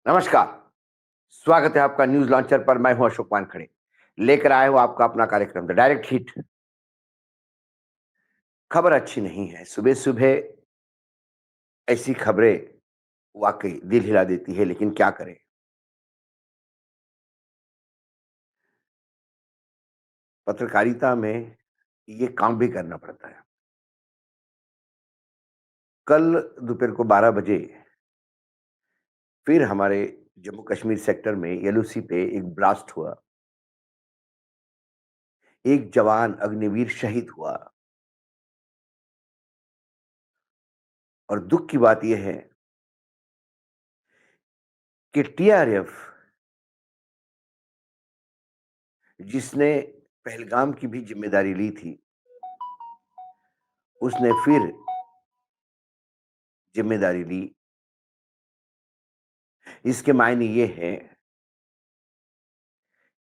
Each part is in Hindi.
नमस्कार, स्वागत है आपका न्यूज़ लॉन्चर पर। मैं हूं अशोक वानखड़े, लेकर आया हूं आपका अपना कार्यक्रम द डायरेक्ट हिट। खबर अच्छी नहीं है। सुबह-सुबह ऐसी खबरें वाक़ई दिल हिला देती है, लेकिन क्या करें? पत्रकारिता में ये काम भी करना पड़ता है। कल दोपहर को 12 बजे फिर हमारे जम्मू कश्मीर सेक्टर में एलओसी पे एक ब्लास्ट हुआ। एक जवान अग्निवीर शहीद हुआ और दुःख की बात ये है कि टीआरएफ जिसने पहलगाम की भी ज़िम्मेदारी ली थी, उसने फिर ज़िम्मेदारी ली। इसके मायने ये हैं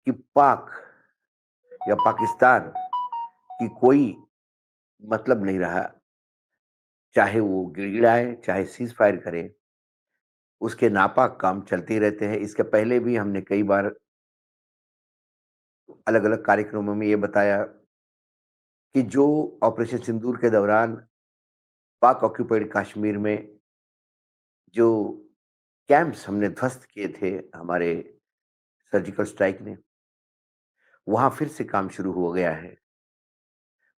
कि पाक या पाकिस्तान की कोई मतलब नहीं रहा, चाहे वो गिड़गिड़ाए, चाहे सीज़ फायर करे, उसके नापाक काम चलते ही रहते हैं। इसके पहले भी हमने कई बार अलग-अलग कार्यक्रमों में ये बताया कि जो ऑपरेशन सिंदूर के दौरान पाक ऑक्यूपाइड कश्मीर में जो कैंप्स हमने ध्वस्त किए थे हमारे सर्जिकल स्ट्राइक ने, वहाँ फिर से काम शुरू हो गया है।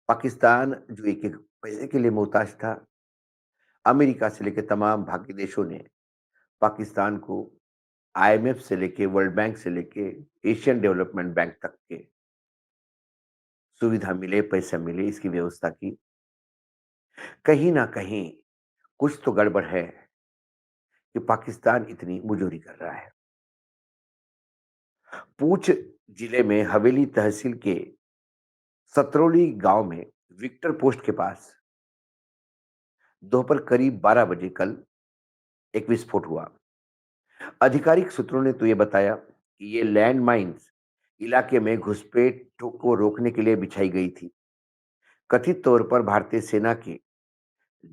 पाकिस्तान जो एक-एक पैसे के लिए मोहताज था, अमेरिका से लेके तमाम बाकी देशों ने पाकिस्तान को आईएमएफ से लेके वर्ल्ड बैंक से लेके एशियन डेवलपमेंट बैंक तक के सुविधा मिले, पैसा मिले, इसकी व्यवस्था की। कहीं न कहीं कुछ तो गड़बड़ है कि पाकिस्तान इतनी मुजोरी कर रहा है। पूंछ जिले में हवेली तहसील के सतरौली गांव में विक्टर पोस्ट के पास दोपहर करीब 12 बजे कल एक विस्फोट हुआ। आधिकारिक सूत्रों ने तो ये बताया कि ये लैंड माइन्स इलाके में घुसपैठ को रोकने के लिए बिछाई गई थी। कथित तौर पर भारतीय सेना के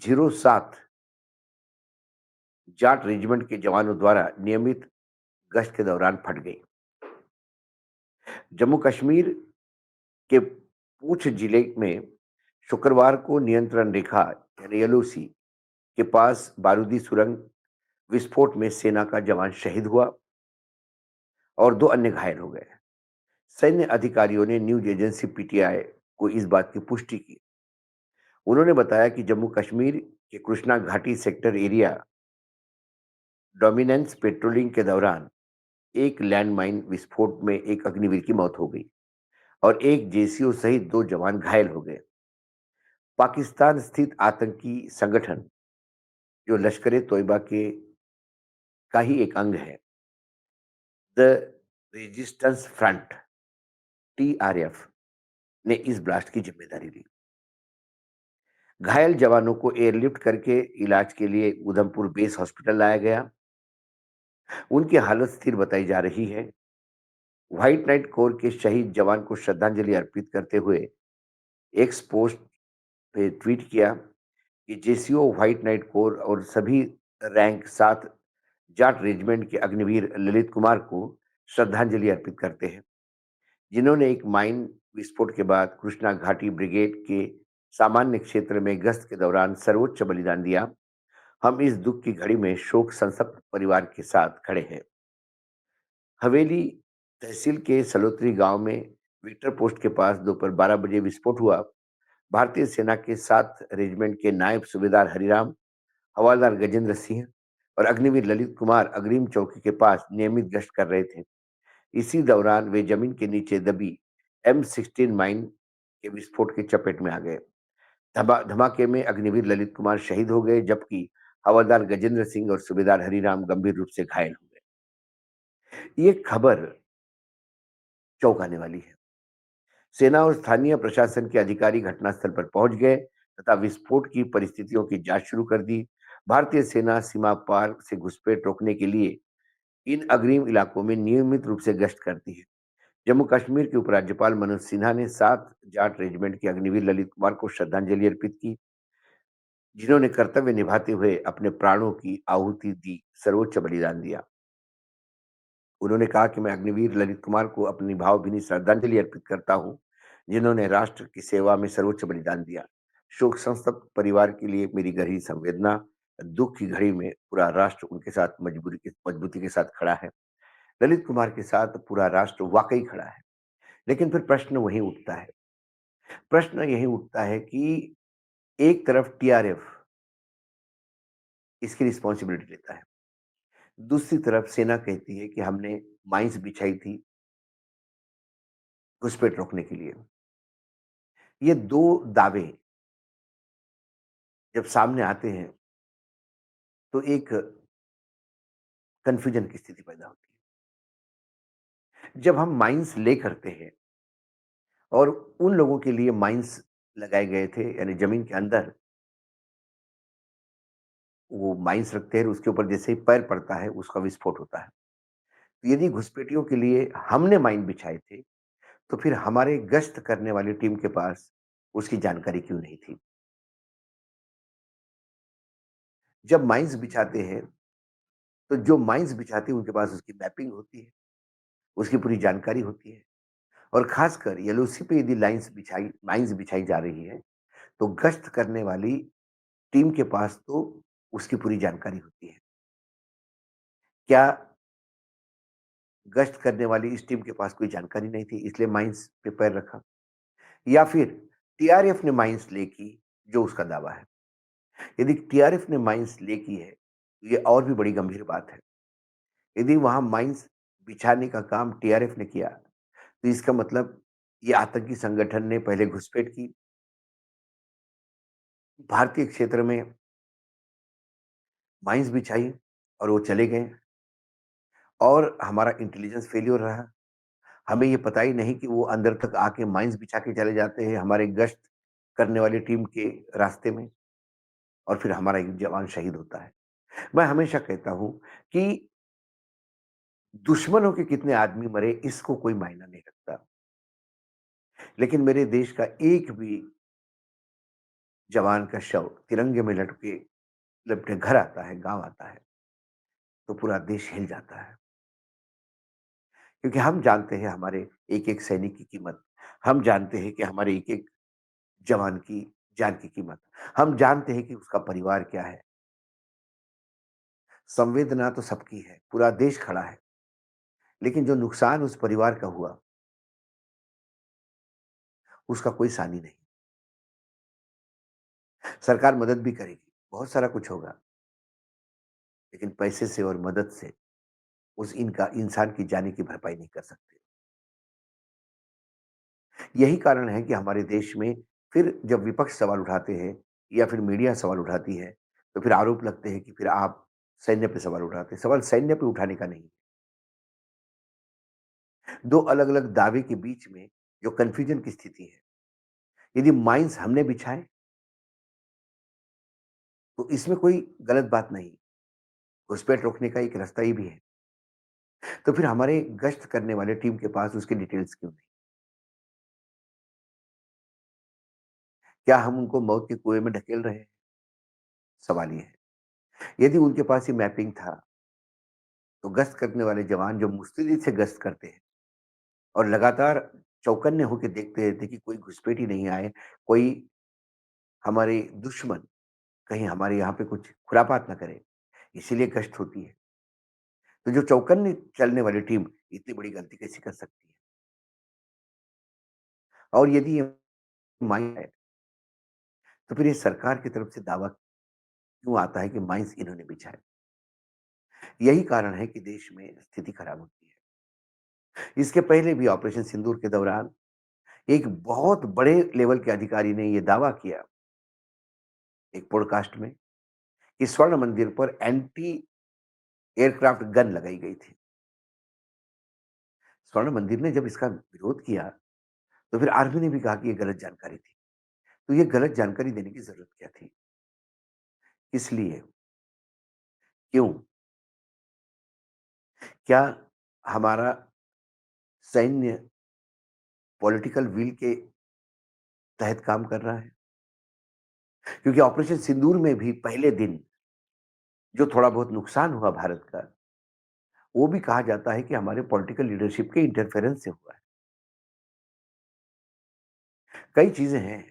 07 जाट रेजिमेंट के जवानों द्वारा नियमित गश्त के दौरान फट गई। जम्मू कश्मीर के पूंछ जिले में शुक्रवार को नियंत्रण रेखा यानी एलओसी के पास बारूदी सुरंग विस्फोट में सेना का जवान शहीद हुआ और 2 अन्य घायल हो गए। सैन्य अधिकारियों ने न्यूज एजेंसी पीटीआई को इस बात की पुष्टि की। उन्होंने बताया कि जम्मू कश्मीर के कृष्णा घाटी सेक्टर एरिया डोमिनेंस पेट्रोलिंग के दौरान एक लैंडमाइन विस्फोट में एक अग्निवीर की मौत हो गई और एक जेसीओ सहित 2 जवान घायल हो गए। पाकिस्तान स्थित आतंकी संगठन जो लश्कर ए तोयबा के का ही एक अंग है, द रेजिस्टेंस फ्रंट टीआरएफ ने इस ब्लास्ट की जिम्मेदारी ली। घायल जवानों को एयरलिफ्ट करके इलाज के लिए उधमपुर बेस हॉस्पिटल लाया गया। उनकी हालत स्थिर बताई जा रही है। व्हाइट नाइट कोर के शहीद जवान को श्रद्धांजलि अर्पित करते हुए एक्स पोस्ट पे ट्वीट किया कि जेसीओ व्हाइट नाइट कोर और सभी रैंक 7 जाट रेजिमेंट के अग्निवीर ललित कुमार को श्रद्धांजलि अर्पित करते हैं, जिन्होंने एक माइन विस्फोट के बाद कृष्णा घाटी ब्रिगेड के सामान्य क्षेत्र में गश्त के दौरान सर्वोच्च बलिदान दिया। हम इस दुख की घड़ी में शोक संतप्त परिवार के साथ खड़े हैं। हवेली तहसील के सलोत्री गांव में विक्टर पोस्ट के पास दोपहर 12 बजे विस्फोट हुआ। भारतीय सेना के 7 रेजिमेंट के नायब सूबेदार हरिराम, हवलदार गजेंद्र सिंह और अग्निवीर ललित कुमार अग्रिम चौकी के पास नियमित गश्त कर रहे थे। इसी दौरान वे जमीन के नीचे दबी M16 माइन के विस्फोट की चपेट में आ गए। धमाके में अग्निवीर ललित कुमार शहीद हो गए, जबकि हवलदार गजेंद्र सिंह और सूबेदार हरिराम गंभीर रूप से घायल हो गए। ये खबर चौंकाने वाली है। सेना और स्थानीय प्रशासन के अधिकारी घटनास्थल पर पहुंच गए तथा विस्फोट की परिस्थितियों की जांच शुरू कर दी। भारतीय सेना सीमा पार से घुसपैठ रोकने के लिए इन अग्रिम इलाकों में नियमित रूप से गश्त करती है। जम्मू कश्मीर के उपराज्यपाल मनोज सिन्हा ने 7 जाट रेजिमेंट के अग्निवीर ललित कुमार को श्रद्धांजलि अर्पित की, जिन्होंने कर्तव्य निभाते हुए अपने प्राणों की आहुति दी, सर्वोच्च बलिदान दिया। उन्होंने कहा कि मैं अग्निवीर ललित कुमार को अपनी भावभीनी श्रद्धांजलि अर्पित करता हूँ, जिन्होंने राष्ट्र की सेवा में सर्वोच्च बलिदान दिया। शोक संतप्त परिवार के लिए मेरी गहरी संवेदना, दुःख की घड़ी में पूरा राष्ट्र उनके साथ मजबूती के साथ खड़ा है। ललित कुमार के साथ पूरा राष्ट्र वाक़ई खड़ा है। लेकिन फिर प्रश्न वहीं उठता है। प्रश्न यही उठता है कि एक तरफ टीआरएफ इसकी रिस्पॉन्सिबिलिटी लेता है, दूसरी तरफ सेना कहती है कि हमने माइन्स बिछाई थी घुसपैठ रोकने के लिए। ये 2 दावे जब सामने आते हैं, तो एक कन्फ्यूजन की स्थिति पैदा होती है। जब हम माइन्स ले करते हैं और उन लोगों के लिए माइन्स लगाए गए थे, यानी ज़मीन के अंदर वो माइन्स रखते हैं, उसके ऊपर जैसे ही पैर पड़ता है, उसका विस्फोट होता है। तो यदि घुसपैठियों के लिए हमने माइन बिछाए थे, तो फिर हमारे गश्त करने वाली टीम के पास उसकी जानकारी क्यों नहीं थी? जब माइन्स बिछाते हैं, तो जो माइन्स बिछाते हैं, उनके पास उसकी मैपिंग होती है, उसकी पूरी जानकारी होती है और खासकर एलओसी पे यदि माइन्स बिछाई जा रही है, तो गश्त करने वाली टीम के पास तो उसकी पूरी जानकारी होती है। क्या गश्त करने वाली इस टीम के पास कोई जानकारी नहीं थी, इसलिए माइन्स पे पैर रखा? या फिर टीआरएफ ने माइन्स ले की, जो उसका दावा है? यदि टीआरएफ ने माइन्स ले की है, तो ये और भी बड़ी गंभीर बात है। यदि वहाँ माइन्स बिछाने का काम टीआरएफ ने किया, तो इसका मतलब ये आतंकी संगठन ने पहले घुसपैठ की, भारतीय क्षेत्र में माइन्स बिछाई और वो चले गए और हमारा इंटेलिजेंस फेल्योर रहा। हमें ये पता ही नहीं कि वो अंदर तक आके माइन्स बिछा के चले जाते हैं हमारे गश्त करने वाली टीम के रास्ते में और फिर हमारा एक जवान शहीद होता है। मैं हमेशा कहता हूँ कि दुश्मनों के कितने आदमी मरे इसको कोई मायना नहीं रखता। लेकिन मेरे देश का एक भी जवान का शव तिरंगे में लपटे घर आता है, गाँव आता है, तो पूरा देश हिल जाता है। क्योंकि हम जानते हैं हमारे एक-एक सैनिक की कीमत। हम जानते हैं कि हमारे एक-एक जवान की जान की कीमत। हम जानते हैं कि उसका परिवार क्या है। संवेदना तो सबकी है, पूरा देश खड़ा है। लेकिन जो नुकसान उस परिवार का हुआ, उसका कोई सानी नहीं। सरकार मदद भी करेगी, बहुत सारा कुछ होगा, लेकिन पैसे से और मदद से उस इनका इंसान की जान की भरपाई नहीं कर सकते। यही कारण है कि हमारे देश में फिर जब विपक्ष सवाल उठाते हैं या फिर मीडिया सवाल उठाती है, तो फिर आरोप लगते हैं कि फिर आप सैन्य पे सवाल उठाते हैं। सवाल सैन्य पे उठाने का नहीं। 2 अलग-अलग दावे के बीच में जो कन्फ्यूजन की स्थिति है, यदि माइन्स हमने बिछाए, तो इसमें कोई गलत बात नहीं। घुसपैठ रोकने का एक रास्ता ये भी है। तो फिर हमारे गश्त करने वाले टीम के पास उसकी डिटेल्स क्यों नहीं? क्या हम उनको मौत के कुएँ में ढकेल रहे हैं? सवाल ये है। यदि उनके पास ये मैपिंग था, तो गश्त करने वाले जवान जो मुस्तैदी से गश्त करते हैं और लगातार चौकन्ने होके देखते रहते कि कोई घुसपैठी नहीं आए, कोई हमारे दुश्मन कहीं हमारे यहाँ पे कुछ खुरापात ना करे, इसीलिए गश्त होती है। तो जो चौकन्ने चलने वाली टीम इतनी बड़ी गलती कैसे कर सकती है? और यदि ये माइंड है, तो फिर ये सरकार की तरफ से दावा क्यों आता है कि माइन्स इन्होंने बिछाए? यही कारण है कि देश में स्थिति खराब होती है। इसके पहले भी ऑपरेशन सिंदूर के दौरान एक बहुत बड़े लेवल के अधिकारी ने ये दावा किया एक पॉडकास्ट में कि स्वर्ण मंदिर पर एंटी एयरक्राफ्ट गन लगाई गई थी। स्वर्ण मंदिर ने जब इसका विरोध किया, तो फिर आर्मी ने भी कहा कि ये गलत जानकारी थी। तो ये गलत जानकारी देने की ज़रूरत क्या थी? इसलिए क्यों? क्या हमारा सैन्य पॉलिटिकल विल के तहत काम कर रहा है? क्योंकि ऑपरेशन सिंदूर में भी पहले दिन जो थोड़ा बहुत नुकसान हुआ भारत का, वो भी कहा जाता है कि हमारे पॉलिटिकल लीडरशिप के इंटरफेरेंस से हुआ है। कई चीज़ें हैं,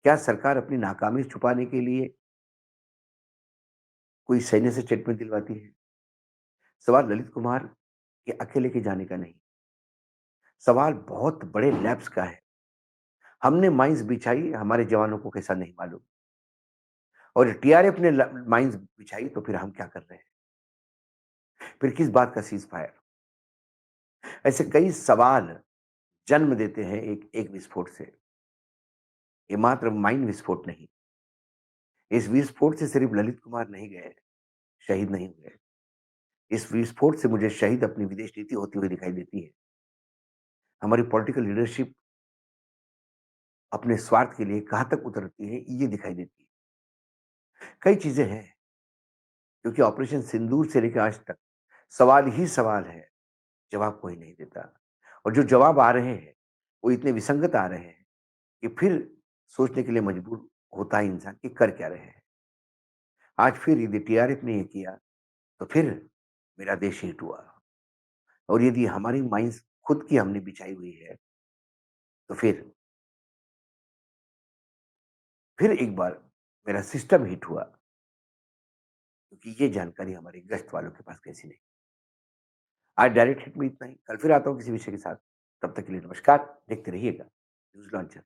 क्या सरकार अपनी नाकामी छुपाने के लिए कोई सैन्य से स्टेटमेंट दिलवाती है? सवाल ललित कुमार के अकेले के जाने का नहीं, सवाल बहुत बड़े लैप्स का है। हमने माइन्स बिछाई, हमारे जवानों को कैसा नहीं मालूम, और टीआरएफ ने माइन्स बिछाई तो फिर हम क्या कर रहे हैं? फिर किस बात का सीज फायर? ऐसे कई सवाल जन्म देते हैं एक एक विस्फोट से। ये मात्र माइन विस्फोट नहीं, इस विस्फोट से सिर्फ ललित कुमार नहीं गए, शहीद नहीं हुए। इस विस्फोट से मुझे शहीद अपनी विदेश नीति होती हुई दिखाई देती है। हमारी पॉलिटिकल लीडरशिप अपने स्वार्थ के लिए कहाँ तक उतरती है, ये दिखाई देती है। कई चीजें हैं, क्योंकि ऑपरेशन सिंदूर से लेकर आज तक सवाल ही सवाल है, जवाब कोई नहीं देता। और जो जवाब आ रहे हैं, वो इतने विसंगत आ रहे हैं कि फिर सोचने के लिए मजबूर होता है इंसान कि कर क्या रहे हैं। आज फिर यदि टीआरएफ ने ये किया, तो फिर मेरा देश हिट हुआ। और यदि हमारी माइंस खुद की हमने बिछाई हुई है, तो फिर एक बार मेरा सिस्टम हिट हुआ, क्योंकि ये जानकारी हमारे गश्त वालों के पास कैसी नहीं। आज डायरेक्ट हिट में इतना ही। कल फिर आता हूँ किसी विषय के साथ। तब तक के लिए नमस्कार। देखते रहिएगा न्यूज़ लॉन्चर।